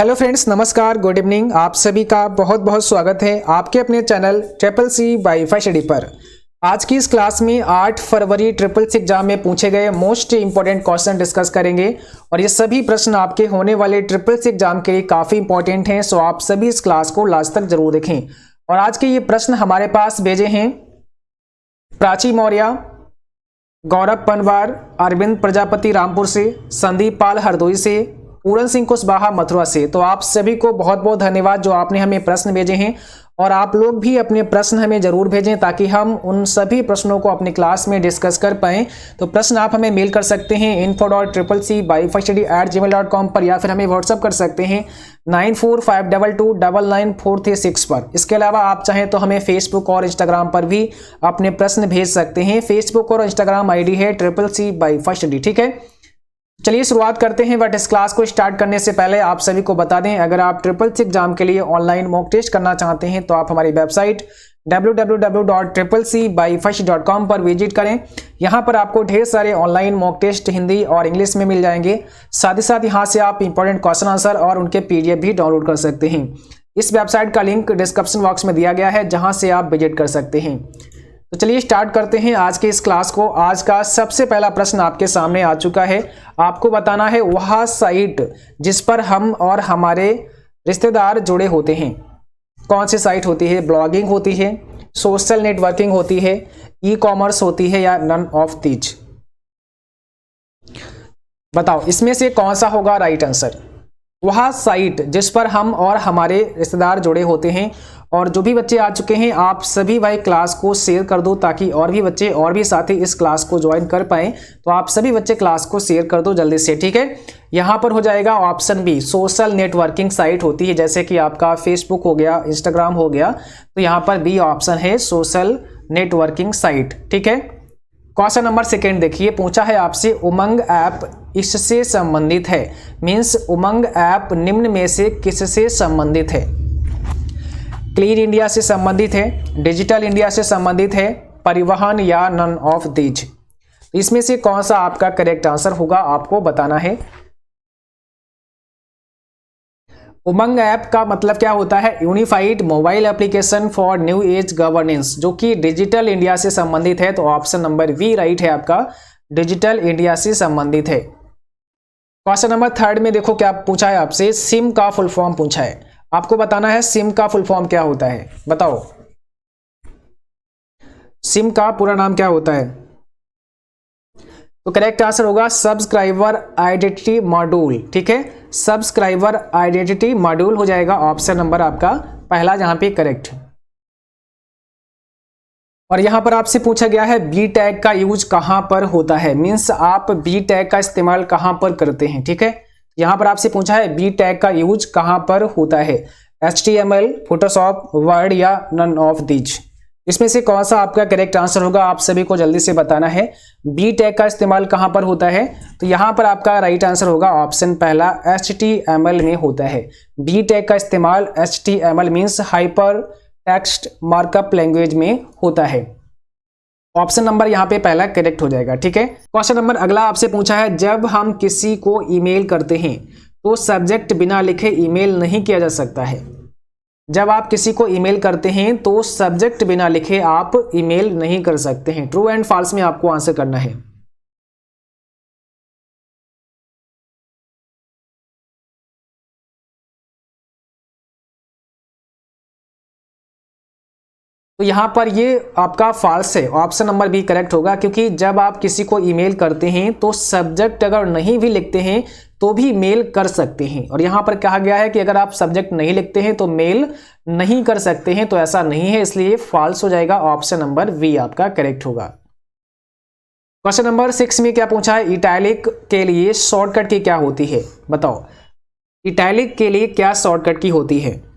Hello friends, नमस्कार, good evening. आप सभी का बहुत बहुत स्वागत है आपके अपने channel triple C wifi study पर। आज की इस क्लास में 8 फरवरी ट्रिपल सी एग्जाम में पूछे गए मोस्ट इंपॉर्टेंट क्वेश्चन डिस्कस करेंगे और ये सभी प्रश्न आपके होने वाले ट्रिपल सी एग्जाम के लिए काफ़ी इंपॉर्टेंट हैं। सो आप सभी इस क्लास को लास्ट तक जरूर देखें। और आज के ये प्रश्न हमारे पास भेजे हैं प्राची मौर्य, गौरव पनवार, अरविंद प्रजापति रामपुर से, संदीप पाल हरदोई से, पूरन सिंह कुशवाहा मथुरा से। तो आप सभी को बहुत बहुत धन्यवाद जो आपने हमें प्रश्न भेजे हैं और आप लोग भी अपने प्रश्न हमें जरूर भेजें ताकि हम उन सभी प्रश्नों को अपनी क्लास में डिस्कस कर पाएं। तो प्रश्न आप हमें मेल कर सकते हैं info.triplec@gmail.com पर या फिर हमें व्हाट्सअप कर सकते हैं 9452299436 पर। इसके अलावा आप चाहें तो हमें फेसबुक और इंस्टाग्राम पर भी अपने प्रश्न भेज सकते हैं। फेसबुक और इंस्टाग्राम आईडी है ट्रिपल-सी वाईफाई स्टडी। ठीक है, चलिए शुरुआत करते हैं। बट इस क्लास को स्टार्ट करने से पहले आप सभी को बता दें, अगर आप ट्रिपल सी एग्जाम के लिए ऑनलाइन मॉक टेस्ट करना चाहते हैं तो आप हमारी वेबसाइट www.triplec-wifi.com पर विजिट करें। यहां पर आपको ढेर सारे ऑनलाइन मॉक टेस्ट हिंदी और इंग्लिश में मिल जाएंगे। साथ ही साथ यहां से आप इंपॉर्टेंट क्वेश्चन आंसर और उनके पीडीएफ भी डाउनलोड कर सकते हैं। इस वेबसाइट का लिंक डिस्क्रिप्शन बॉक्स में दिया गया है जहां से आप विजिट कर सकते हैं। तो चलिए स्टार्ट करते हैं आज के इस क्लास को। आज का सबसे पहला प्रश्न आपके सामने आ चुका है। आपको बताना है वह साइट जिस पर हम और हमारे रिश्तेदार जुड़े होते हैं कौन सी साइट होती है? ब्लॉगिंग होती है, सोशल नेटवर्किंग होती है, ई कॉमर्स होती है या नन ऑफ दीज? बताओ इसमें से कौन सा होगा राइट आंसर? वह साइट जिस पर हम और हमारे रिश्तेदार जुड़े होते हैं। और जो भी बच्चे आ चुके हैं आप सभी भाई क्लास को शेयर कर दो ताकि और भी बच्चे और भी साथी इस क्लास को ज्वाइन कर पाएं। तो आप सभी बच्चे क्लास को शेयर कर दो जल्दी से। ठीक है, यहाँ पर हो जाएगा option B, social networking site होती है जैसे कि आपका फेसबुक हो गया, इंस्टाग्राम हो गया। तो यहाँ पर बी ऑप्शन है सोशल नेटवर्किंग साइट। ठीक है, क्वेश्चन नंबर सेकेंड देखिए, पूछा है आपसे उमंग ऐप इससे संबंधित है। मीन्स उमंग ऐप निम्न में से किससे संबंधित है? क्लीन इंडिया से संबंधित है, डिजिटल इंडिया से संबंधित है, परिवहन या नन ऑफ दीज? इसमें से कौन सा आपका करेक्ट आंसर होगा आपको बताना है। उमंग ऐप का मतलब क्या होता है? Unified mobile application for new age governance, जो कि डिजिटल इंडिया से संबंधित है। तो ऑप्शन नंबर बी राइट है आपका, डिजिटल इंडिया से संबंधित है। क्वेश्चन नंबर थर्ड में देखो क्या पूछा है आपसे, सिम का फुल फॉर्म पूछा है। आपको बताना है सिम का फुल फॉर्म क्या होता है, बताओ सिम का पूरा नाम क्या होता है? तो करेक्ट आंसर होगा सब्सक्राइबर आइडेंटिटी मॉड्यूल। ठीक है, सब्सक्राइबर आइडेंटिटी मॉड्यूल हो जाएगा ऑप्शन नंबर आपका पहला जहां पे करेक्ट। और यहां पर आपसे पूछा गया है बी टैग का यूज कहां पर होता है। मींस आप बी टैग का इस्तेमाल कहां पर करते हैं। ठीक है, यहां पर आपसे पूछा है बी टैग का यूज कहां पर होता है? HTML, फोटोशॉप, वर्ड या नन ऑफ दीज? इसमें से कौन सा आपका करेक्ट आंसर होगा आप सभी को जल्दी से बताना है। बी टैग का इस्तेमाल कहां पर होता है? तो यहां पर आपका राइट आंसर होगा ऑप्शन पहला, HTML में होता है। बी टैग का इस्तेमाल HTML means hyper text markup language में होता है। ऑप्शन नंबर यहाँ पे पहला करेक्ट हो जाएगा। ठीक है, क्वेश्चन नंबर अगला आपसे पूछा है जब हम किसी को ईमेल करते हैं तो सब्जेक्ट बिना लिखे ईमेल नहीं किया जा सकता है। जब आप किसी को ईमेल करते हैं तो सब्जेक्ट बिना लिखे आप ईमेल नहीं कर सकते हैं। ट्रू एंड फॉल्स में आपको आंसर करना है। तो यहां पर ये आपका फॉल्स है, ऑप्शन नंबर बी करेक्ट होगा क्योंकि जब आप किसी को ईमेल करते हैं तो सब्जेक्ट अगर नहीं भी लिखते हैं तो भी मेल कर सकते हैं। और यहां पर कहा गया है कि अगर आप सब्जेक्ट नहीं लिखते हैं तो मेल नहीं कर सकते हैं, तो ऐसा नहीं है, इसलिए फॉल्स हो जाएगा। ऑप्शन नंबर बी आपका करेक्ट होगा। क्वेश्चन नंबर 6 में क्या पूछा है, इटैलिक के लिए शॉर्टकट की क्या होती है? बताओ इटैलिक के लिए क्या शॉर्टकट की होती है?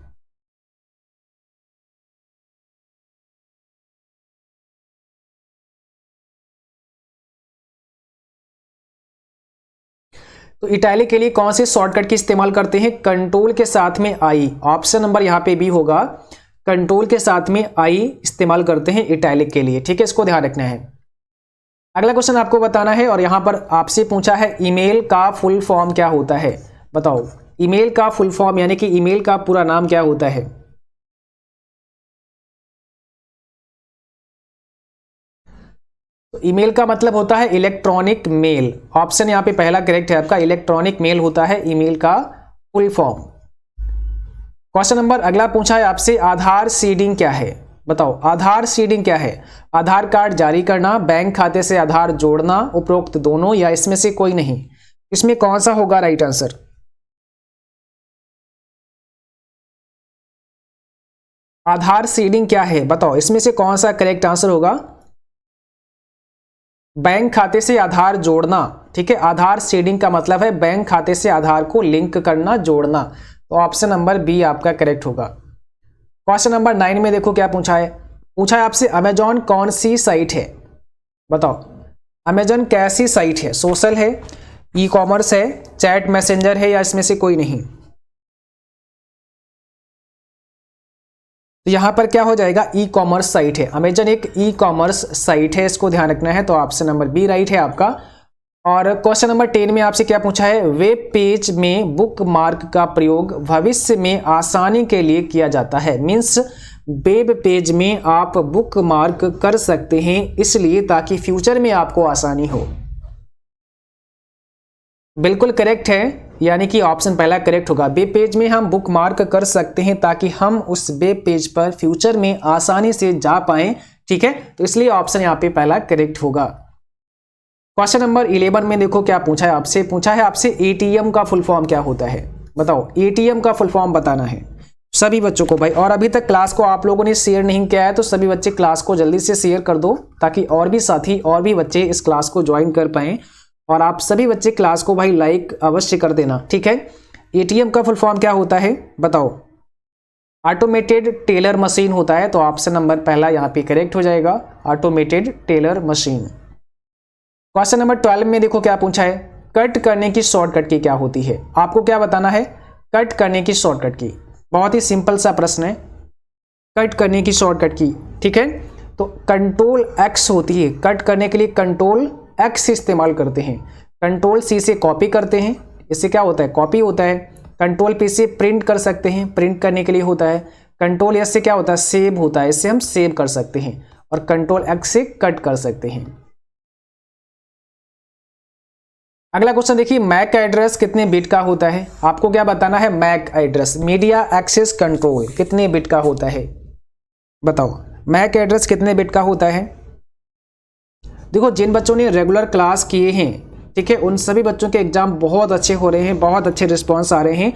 तो इटैलिक के लिए कौन से शॉर्टकट की इस्तेमाल करते हैं? कंट्रोल के साथ में आई, ऑप्शन नंबर यहाँ पे भी होगा, कंट्रोल के साथ में आई इस्तेमाल करते हैं इटैलिक के लिए। ठीक है, इसको ध्यान रखना है। अगला क्वेश्चन आपको बताना है और यहां पर आपसे पूछा है ईमेल का फुल फॉर्म क्या होता है? बताओ ईमेल का फुल फॉर्म यानी कि ईमेल का पूरा नाम क्या होता है? तो ईमेल का मतलब होता है इलेक्ट्रॉनिक मेल। ऑप्शन यहाँ पे पहला करेक्ट है आपका, इलेक्ट्रॉनिक मेल होता है ईमेल का फुल फॉर्म। क्वेश्चन नंबर अगला पूछा है आपसे, आधार सीडिंग क्या है? बताओ आधार सीडिंग क्या है? आधार कार्ड जारी करना, बैंक खाते से आधार जोड़ना, उपरोक्त दोनों या इसमें से कोई नहीं? इसमें कौन सा होगा राइट आंसर? आधार सीडिंग क्या है बताओ, इसमें से कौन सा करेक्ट आंसर होगा? बैंक खाते से आधार जोड़ना, ठीक है। आधार सीडिंग का मतलब है बैंक खाते से आधार को लिंक करना, जोड़ना। तो ऑप्शन नंबर बी आपका करेक्ट होगा। क्वेश्चन नंबर 9 में देखो क्या पूछा है। पूछा है आपसे अमेजॉन कौन सी साइट है? बताओ अमेजॉन कैसी साइट है? सोशल है, ई कॉमर्स है, चैट मैसेंजर है या इसमें से कोई नहीं? तो यहां पर क्या हो जाएगा? ई कॉमर्स साइट है। अमेजन एक ई कॉमर्स साइट है, इसको ध्यान रखना है। तो ऑप्शन नंबर बी राइट है आपका। और क्वेश्चन नंबर 10 में आपसे क्या पूछा है? वेब पेज में बुक मार्क का प्रयोग भविष्य में आसानी के लिए किया जाता है। मीन्स वेब पेज में आप बुक मार्क कर सकते हैं इसलिए ताकि फ्यूचर में आपको आसानी हो। बिल्कुल करेक्ट है, यानी कि ऑप्शन पहला करेक्ट होगा। वेब पेज में हम बुक मार्क कर सकते हैं ताकि हम उस वेब पेज पर फ्यूचर में आसानी से जा पाएं, ठीक है। तो इसलिए ऑप्शन यहाँ पे पहला करेक्ट होगा। क्वेश्चन नंबर 11 में देखो क्या पूछा है आपसे। पूछा है आपसे एटीएम का फुल फॉर्म क्या होता है? बताओ एटीएम का फुल फॉर्म बताना है सभी बच्चों को भाई। और अभी तक क्लास को आप लोगों ने शेयर नहीं किया है तो सभी बच्चे क्लास को जल्दी से शेयर कर दो ताकि और भी साथी और भी बच्चे इस क्लास को ज्वाइन कर पाएं। और आप सभी बच्चे क्लास को भाई लाइक अवश्य कर देना, ठीक है। एटीएम का फुल फॉर्म क्या होता है बताओ? ऑटोमेटेड टेलर मशीन होता है। तो ऑप्शन नंबर पहला यहाँ पे करेक्ट हो जाएगा, automated teller machine. Question number 12 में देखो क्या पूछा है। कट करने की शॉर्टकट की क्या होती है? आपको क्या बताना है? कट करने की शॉर्टकट की। बहुत ही सिंपल सा प्रश्न है, कट करने की शॉर्टकट की, ठीक है। तो कंट्रोल एक्स होती है, कट करने के लिए कंट्रोल एक्स इस्तेमाल करते हैं। कंट्रोल सी से कॉपी करते हैं, इससे क्या होता है? कॉपी होता है। कंट्रोल पी से प्रिंट कर सकते हैं, प्रिंट करने के लिए होता है। कंट्रोल एस से क्या होता है? सेव होता है, इससे हम सेव कर सकते हैं। और कंट्रोल एक्स से कट कर सकते हैं। अगला क्वेश्चन देखिए, मैक एड्रेस कितने बिट का होता है? आपको क्या बताना है? MAC address media access control कितने बिट का होता है? बताओ मैक एड्रेस कितने बिट का होता है? देखो जिन बच्चों ने रेगुलर क्लास किए हैं, ठीक है, उन सभी बच्चों के एग्जाम बहुत अच्छे हो रहे हैं, बहुत अच्छे रिस्पांस आ रहे हैं।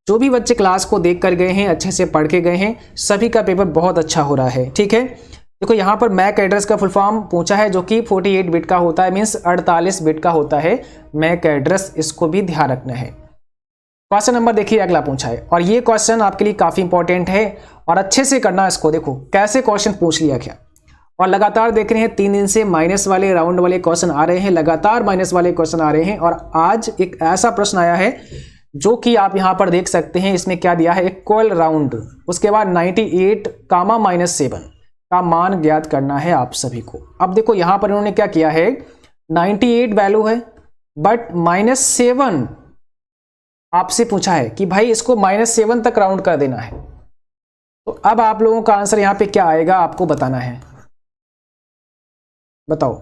जो भी बच्चे क्लास को देख कर गए हैं, अच्छे से पढ़ के गए हैं, सभी का पेपर बहुत अच्छा हो रहा है, ठीक है। देखो यहाँ पर मैक एड्रेस का फुल फॉर्म पूछा है जो कि 48 बिट का होता है, मीन्स 48 बिट का होता है मैक एड्रेस, इसको भी ध्यान रखना है। क्वेश्चन नंबर देखिए अगला पूछा है और ये क्वेश्चन आपके लिए काफी इंपॉर्टेंट है और अच्छे से करना इसको। देखो कैसे क्वेश्चन पूछ लिया क्या, और लगातार देख रहे हैं 3 दिन से माइनस वाले राउंड वाले क्वेश्चन आ रहे हैं, लगातार माइनस वाले क्वेश्चन आ रहे हैं। और आज एक ऐसा प्रश्न आया है जो कि आप यहां पर देख सकते हैं, इसमें क्या दिया है? इक्वल राउंड, उसके बाद 98 कामा -7 का मान ज्ञात करना है आप सभी को। अब देखो यहां पर इन्होंने क्या किया है, 98 वैल्यू है बट -7 आपसे पूछा है कि भाई इसको -7 तक राउंड कर देना है। तो अब आप लोगों का आंसर यहां पे क्या आएगा आपको बताना है, बताओ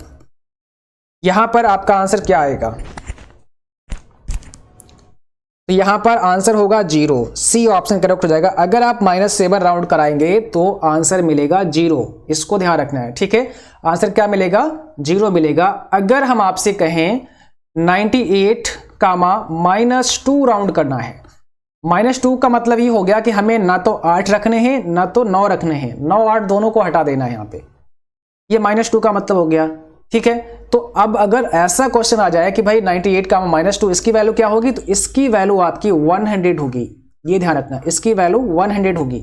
यहां पर आपका आंसर क्या आएगा? तो यहां पर आंसर होगा 0, सी ऑप्शन करेक्ट हो जाएगा। अगर आप -7 राउंड कराएंगे तो आंसर मिलेगा 0, इसको ध्यान रखना है, ठीक है। आंसर क्या मिलेगा? 0 मिलेगा। अगर हम आपसे कहें 98 कामा -2 राउंड करना है, -2 का मतलब ये हो गया कि हमें ना तो 8 रखने हैं ना तो 9 रखने हैं, 9 8 दोनों को हटा देना है यहाँ पे, ये -2 का मतलब हो गया, ठीक है। तो अब अगर ऐसा क्वेश्चन आ जाए कि भाई 98 का -2 इसकी वैल्यू क्या होगी, तो इसकी वैल्यू आपकी 100 होगी, ये ध्यान रखना, इसकी वैल्यू 100 होगी।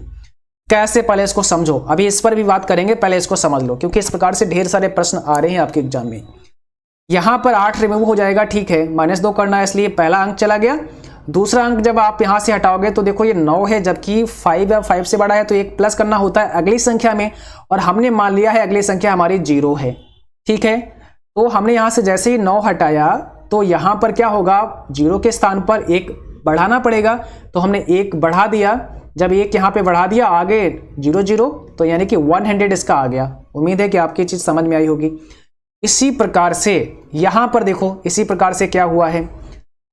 कैसे, पहले इसको समझो, अभी इस पर भी बात करेंगे, पहले इसको समझ लो क्योंकि इस प्रकार से ढेर सारे प्रश्न आ रहे हैं आपके एग्जाम में। यहां पर 8 रिमूव हो जाएगा, ठीक है, -2 करना है इसलिए पहला अंक चला गया। दूसरा अंक जब आप यहां से हटाओगे तो देखो ये 9 है, जबकि 5 या 5 से बड़ा है तो एक प्लस करना होता है अगली संख्या में, और हमने मान लिया है अगली संख्या हमारी 0 है, ठीक है। तो हमने यहां से जैसे ही 9 हटाया तो यहां पर क्या होगा, 0 के स्थान पर एक बढ़ाना पड़ेगा, तो हमने 1 बढ़ा दिया। जब 1 यहाँ पे बढ़ा दिया, आगे 0 0, तो यानी कि 100 इसका आ गया। उम्मीद है कि आपकी चीज़ समझ में आई होगी। इसी प्रकार से यहाँ पर देखो, इसी प्रकार से क्या हुआ है,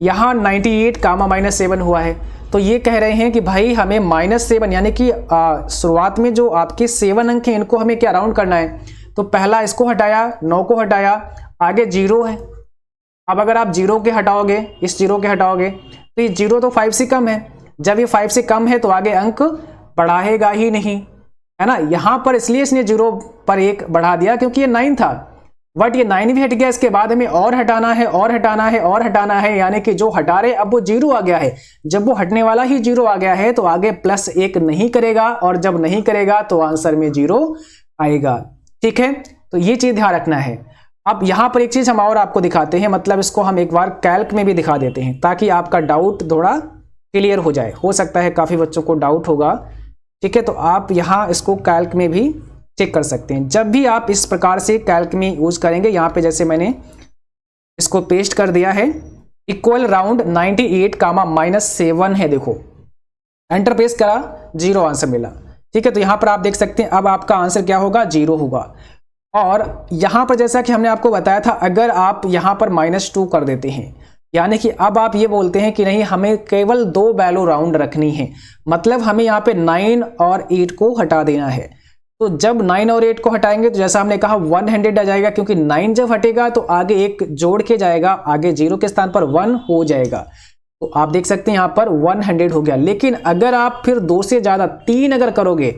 यहाँ 98 कामा -7 हुआ है। तो ये कह रहे हैं कि भाई हमें -7 यानी कि शुरुआत में जो आपके 7 अंक हैं इनको हमें क्या राउंड करना है। तो पहला इसको हटाया, 9 को हटाया, आगे 0 है। अब अगर आप 0 के हटाओगे, इस 0 के हटाओगे, तो ये 0 तो 5 से कम है। जब ये 5 से कम है तो आगे अंक बढ़ाएगा ही नहीं, है ना। यहाँ पर इसलिए इसने 0 पर 1 बढ़ा दिया क्योंकि ये 9 था, बट ये 9 भी हट गया। इसके बाद हमें और हटाना है, और हटाना है, और हटाना है, यानी कि जो हटा रहे अब वो 0 आ गया है। जब वो हटने वाला ही 0 आ गया है तो आगे +1 नहीं करेगा, और जब नहीं करेगा तो आंसर में 0 आएगा। ठीक है, तो ये चीज ध्यान रखना है। अब यहां पर एक चीज हम और आपको दिखाते हैं, मतलब इसको हम एक बार कैल्क में भी दिखा देते हैं ताकि आपका डाउट थोड़ा क्लियर हो जाए। हो सकता है काफी बच्चों को डाउट होगा। ठीक है, तो आप यहां इसको कैल्क में भी चेक कर सकते हैं। जब भी आप इस प्रकार से कैल्क में यूज करेंगे, यहां पे जैसे मैंने इसको पेस्ट कर दिया है, इक्वल राउंड 98 कामा -7 है, देखो एंटर प्रेस करा, 0 आंसर मिला। ठीक है, तो यहां पर आप देख सकते हैं अब आपका आंसर क्या होगा, 0 होगा। और यहां पर जैसा कि हमने आपको बताया था, अगर आप यहां पर -2 कर देते हैं, यानी कि अब आप ये बोलते हैं कि नहीं हमें केवल 2 वैल्यू राउंड रखनी है, मतलब हमें यहाँ पे 9 और 8 को हटा देना है। तो जब 9 और 8 को हटाएंगे तो जैसा हमने कहा 100 आ जाएगा, क्योंकि 9 जब हटेगा तो आगे 1 जोड़ के जाएगा, आगे 0 के स्थान पर 1 हो जाएगा। तो आप देख सकते हैं यहाँ पर 100 हो गया। लेकिन अगर आप फिर 2 से ज्यादा 3 अगर करोगे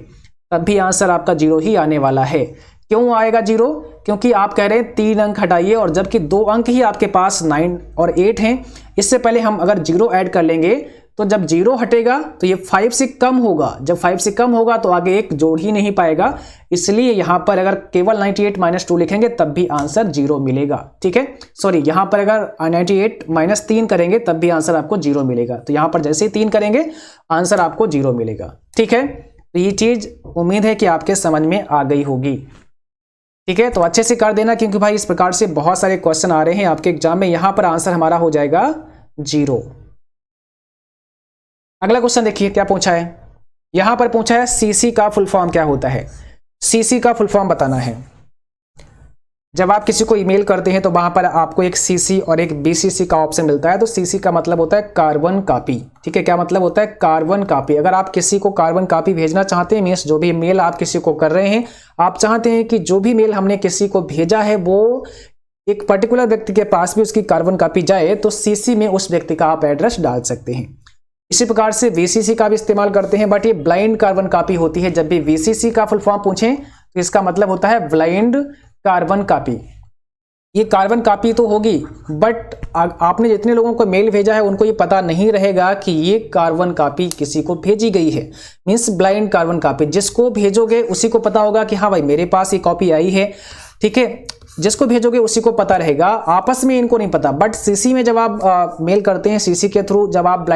तब भी आंसर आपका 0 ही आने वाला है। क्यों आएगा 0? क्योंकि आप कह रहे हैं 3 अंक हटाइए, और जबकि 2 अंक ही आपके पास 9 और 8 हैं। इससे पहले हम अगर 0 ऐड कर लेंगे तो जब 0 हटेगा तो ये 5 से कम होगा, जब 5 से कम होगा तो आगे 1 जोड़ ही नहीं पाएगा। इसलिए यहां पर अगर केवल 98 -2 लिखेंगे तब भी आंसर 0 मिलेगा। ठीक है, सॉरी, यहां पर अगर 98 -3 करेंगे तब भी आंसर आपको 0 मिलेगा। तो यहां पर जैसे ही 3 करेंगे आंसर आपको 0 मिलेगा। ठीक है, तो ये चीज उम्मीद है कि आपके समझ में आ गई होगी। ठीक है, तो अच्छे से कर देना, क्योंकि भाई इस प्रकार से बहुत सारे क्वेश्चन आ रहे हैं आपके एग्जाम में। यहां पर आंसर हमारा हो जाएगा 0। अगला क्वेश्चन देखिए क्या पूछा है। यहां पर पूछा है सीसी का फुल फॉर्म क्या होता है। सीसी का फुल फॉर्म बताना है। जब आप किसी को ईमेल करते हैं तो वहां पर आपको एक सीसी और एक बीसीसी का ऑप्शन मिलता है। तो सीसी का मतलब होता है कार्बन कॉपी। ठीक है, क्या मतलब होता है, कार्बन कॉपी। अगर आप किसी को कार्बन कॉपी भेजना चाहते हैं, मीन्स जो भी मेल आप किसी को कर रहे हैं, आप चाहते हैं कि जो भी मेल हमने किसी को भेजा है वो एक पर्टिकुलर व्यक्ति के पास भी उसकी कार्बन कॉपी जाए, तो सीसी में उस व्यक्ति का आप एड्रेस डाल सकते हैं। इसी प्रकार से वीसीसी का भी इस्तेमाल करते हैं, बट ये ब्लाइंड कार्बन कॉपी होती है। जब भी वीसीसी का फुल फॉर्म पूछें तो इसका मतलब होता है ब्लाइंड कार्बन कॉपी। ये कार्बन कॉपी तो होगी, बट आपने जितने लोगों को मेल भेजा है उनको ये पता नहीं रहेगा कि ये कार्बन कॉपी किसी को भेजी गई है। मीन्स ब्लाइंड कार्बन कॉपी, जिसको भेजोगे उसी को पता होगा कि हाँ भाई मेरे पास ये कॉपी आई है। ठीक है, जिसको भेजोगे उसी को पता रहेगा, आपस में इनको नहीं पता। बट सीसी में जब आप मेल करते हैं, सीसी के थ्रू जब आप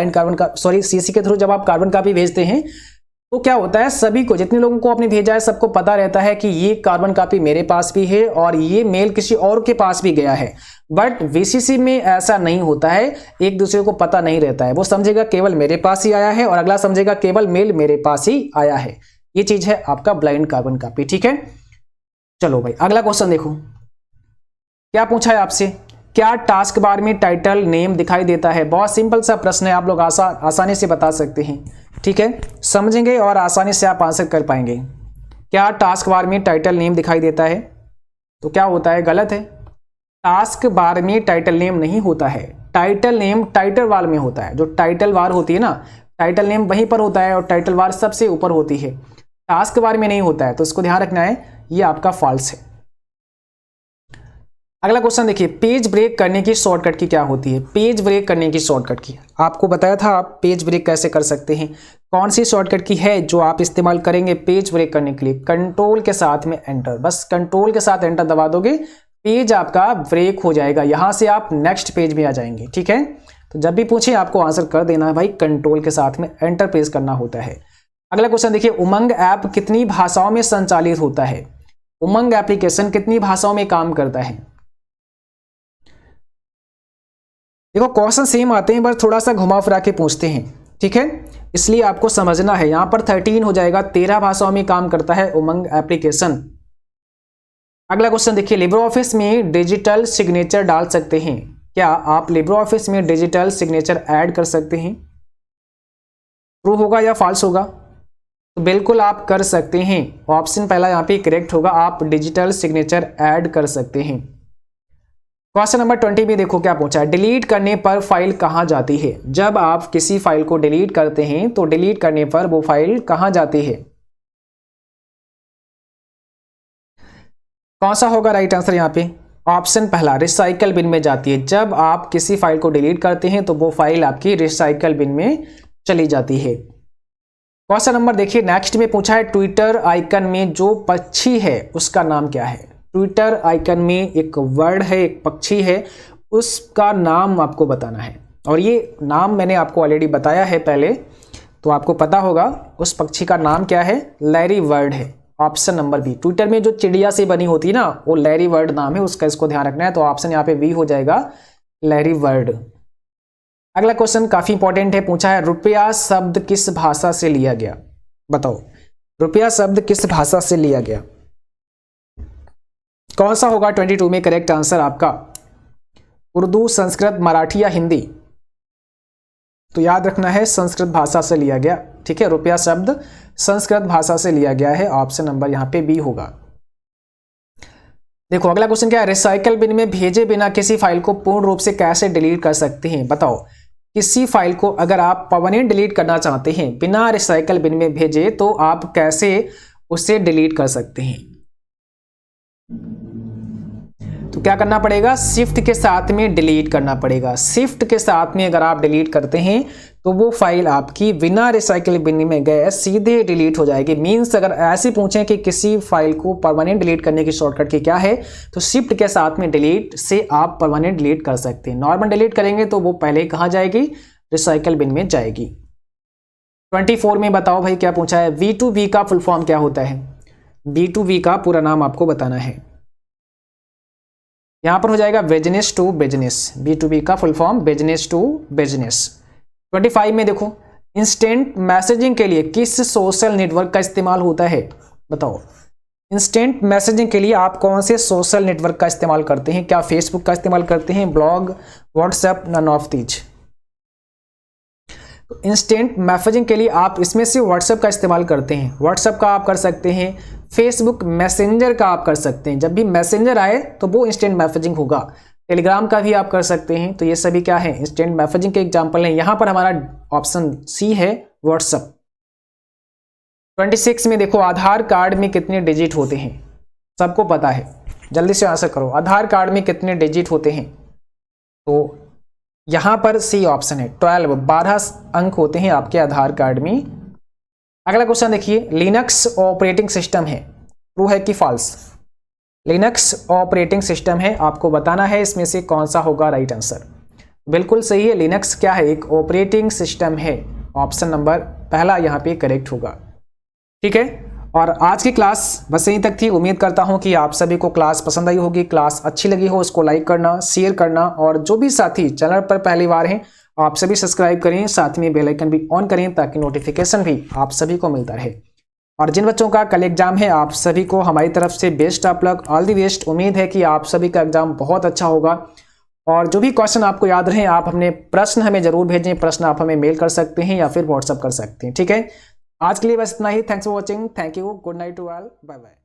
सीसी के थ्रू जब आप कार्बन कॉपी भेजते हैं तो क्या होता है, सभी को, जितने लोगों को आपने भेजा है सबको पता रहता है कि ये कार्बन कॉपी मेरे पास भी है और ये मेल किसी और के पास भी गया है। बट वीसीसी में ऐसा नहीं होता है, एक दूसरे को पता नहीं रहता है। वो समझेगा केवल मेरे पास ही आया है और अगला समझेगा केवल मेल मेरे पास ही आया है। ये चीज है आपका ब्लाइंड कार्बन कॉपी। ठीक है, चलो भाई अगला क्वेश्चन देखो क्या पूछा है आपसे। क्या टास्क बार में टाइटल नेम दिखाई देता है? बहुत सिंपल सा प्रश्न है, आप लोग आसानी से बता सकते हैं। ठीक है, समझेंगे और आसानी से आप आंसर कर पाएंगे। क्या टास्क बार में टाइटल नेम दिखाई देता है? तो क्या होता है, गलत है। टास्क बार में टाइटल नेम नहीं होता है। टाइटल नेम टाइटल बार में होता है। जो टाइटल बार होती है ना, टाइटल नेम वहीं पर होता है और टाइटल बार सबसे ऊपर होती है, टास्क बार में नहीं होता है। तो इसको ध्यान रखना है, ये आपका फॉल्स है। अगला क्वेश्चन देखिए, पेज ब्रेक करने की शॉर्टकट की क्या होती है? पेज ब्रेक करने की शॉर्टकट की आपको बताया था, आप पेज ब्रेक कैसे कर सकते हैं। कौन सी शॉर्टकट की है जो आप इस्तेमाल करेंगे पेज ब्रेक करने के लिए? कंट्रोल के साथ में एंटर, बस कंट्रोल के साथ एंटर दबा दोगे, पेज आपका ब्रेक हो जाएगा। यहां से आप नेक्स्ट पेज में आ जाएंगे। ठीक है, तो जब भी पूछे आपको आंसर कर देना है भाई, कंट्रोल के साथ में एंटर प्रेस करना होता है। अगला क्वेश्चन देखिए, उमंग ऐप कितनी भाषाओं में संचालित होता है? उमंग एप्लीकेशन कितनी भाषाओं में काम करता है? देखो क्वेश्चन सेम आते हैं बस थोड़ा सा घुमा फिरा के पूछते हैं, ठीक है, इसलिए आपको समझना है। यहां पर 13 हो जाएगा, 13 भाषाओं में काम करता है उमंग एप्लीकेशन। अगला क्वेश्चन देखिए, लिब्रे ऑफिस में डिजिटल सिग्नेचर डाल सकते हैं क्या? आप लिब्रे ऑफिस में डिजिटल सिग्नेचर ऐड कर सकते हैं? ट्रू होगा या फॉल्स होगा? तो बिल्कुल आप कर सकते हैं, ऑप्शन पहला यहाँ पे करेक्ट होगा, आप डिजिटल सिग्नेचर ऐड कर सकते हैं। क्वेश्चन नंबर 20 में देखो क्या पूछा है, डिलीट करने पर फाइल कहाँ जाती है? जब आप किसी फाइल को डिलीट करते हैं तो डिलीट करने पर वो फाइल कहाँ जाती है? कौन सा होगा राइट आंसर यहाँ पे? ऑप्शन पहला रिसाइकल बिन में जाती है। जब आप किसी फाइल को डिलीट करते हैं तो वो फाइल आपकी रिसाइकल बिन में चली जाती है। क्वेश्चन नंबर देखिए नेक्स्ट में पूछा है, ट्विटर आइकन में जो पक्षी है उसका नाम क्या है? ट्विटर आइकन में एक वर्ड है, एक पक्षी है, उसका नाम आपको बताना है। और ये नाम मैंने आपको ऑलरेडी बताया है पहले, तो आपको पता होगा उस पक्षी का नाम क्या है। लैरी बर्ड है, ऑप्शन नंबर बी। ट्विटर में जो चिड़िया से बनी होती है ना, वो लैरी बर्ड नाम है उसका, इसको ध्यान रखना है। तो ऑप्शन यहाँ पे बी हो जाएगा, लैरी बर्ड। अगला क्वेश्चन काफी इंपॉर्टेंट है, पूछा है रुपया शब्द किस भाषा से लिया गया? बताओ रुपया शब्द किस भाषा से लिया गया? कौन सा होगा 22 में करेक्ट आंसर आपका? उर्दू, संस्कृत, मराठी या हिंदी? तो याद रखना है संस्कृत भाषा से लिया गया, ठीक है। रुपया शब्द संस्कृत भाषा से लिया गया है, ऑप्शन नंबर यहाँ पे बी होगा। देखो अगला क्वेश्चन क्या है, रिसाइकल बिन में भेजे बिना किसी फाइल को पूर्ण रूप से कैसे डिलीट कर सकते हैं? बताओ किसी फाइल को अगर आप परमानेंट डिलीट करना चाहते हैं बिना रिसाइकल बिन में भेजे, तो आप कैसे उसे डिलीट कर सकते हैं? तो क्या करना पड़ेगा, शिफ्ट के साथ में डिलीट करना पड़ेगा। शिफ्ट के साथ में अगर आप डिलीट करते हैं तो वो फाइल आपकी बिना रिसाइकल बिन में गए सीधे डिलीट हो जाएगी। मींस अगर ऐसे पूछें कि किसी फाइल को परमानेंट डिलीट करने की शॉर्टकट की क्या है, तो शिफ्ट के साथ में डिलीट से आप परमानेंट डिलीट कर सकते हैं। नॉर्मल डिलीट करेंगे तो वो पहले कहाँ जाएगी, रिसाइकल बिन में जाएगी। 24 में बताओ भाई क्या पूछा है, V2V का फुल फॉर्म क्या होता है? B2V का पूरा नाम आपको बताना है। यहां पर हो जाएगा बिजनेस टू बिजनेस, B2B का full form business to business. 25 में देखो, इंस्टेंट मैसेजिंग के लिए किस सोशल नेटवर्क का इस्तेमाल होता है? बताओ इंस्टेंट मैसेजिंग के लिए आप कौन से सोशल नेटवर्क का इस्तेमाल करते हैं? क्या फेसबुक का इस्तेमाल करते हैं, blog, WhatsApp, none of these? तो इंस्टेंट मैसेजिंग के लिए आप इसमें से व्हाट्सएप का इस्तेमाल करते हैं। व्हाट्सएप का आप कर सकते हैं, फेसबुक मैसेंजर का आप कर सकते हैं, जब भी मैसेंजर आए तो वो इंस्टेंट मैसेजिंग होगा। टेलीग्राम का भी आप कर सकते हैं। तो ये सभी क्या है, इंस्टेंट मैसेजिंग के एग्जांपल हैं। यहां पर हमारा ऑप्शन सी है, व्हाट्सएप। 26 में देखो, आधार कार्ड में कितने डिजिट होते हैं? सबको पता है, जल्दी से आंसर करो, आधार कार्ड में कितने डिजिट होते हैं? तो यहां पर सी ऑप्शन है, 12 अंक होते हैं आपके आधार कार्ड में। अगला क्वेश्चन देखिए, लिनक्स ऑपरेटिंग सिस्टम है, ट्रू है कि फॉल्स? लिनक्स ऑपरेटिंग सिस्टम है, आपको बताना है इसमें से कौन सा होगा राइट आंसर। बिल्कुल सही है, लिनक्स क्या है, एक ऑपरेटिंग सिस्टम है, ऑप्शन नंबर पहला यहाँ पे करेक्ट होगा, ठीक है। और आज की क्लास बस यहीं तक थी। उम्मीद करता हूँ कि आप सभी को क्लास पसंद आई होगी। क्लास अच्छी लगी हो उसको लाइक करना, शेयर करना, और जो भी साथी चैनल पर पहली बार हैं आप सभी सब्सक्राइब करें, साथ में बेल आइकन भी ऑन करें ताकि नोटिफिकेशन भी आप सभी को मिलता रहे। और जिन बच्चों का कल एग्जाम है, आप सभी को हमारी तरफ से best of luck, all the best. उम्मीद है कि आप सभी का एग्जाम बहुत अच्छा होगा। और जो भी क्वेश्चन आपको याद रहे, आप अपने प्रश्न हमें जरूर भेजें। प्रश्न आप हमें मेल कर सकते हैं या फिर व्हाट्सअप कर सकते हैं, ठीक है। आज के लिए बस इतना ही। Thanks for watching, thank you, good night to all, bye bye.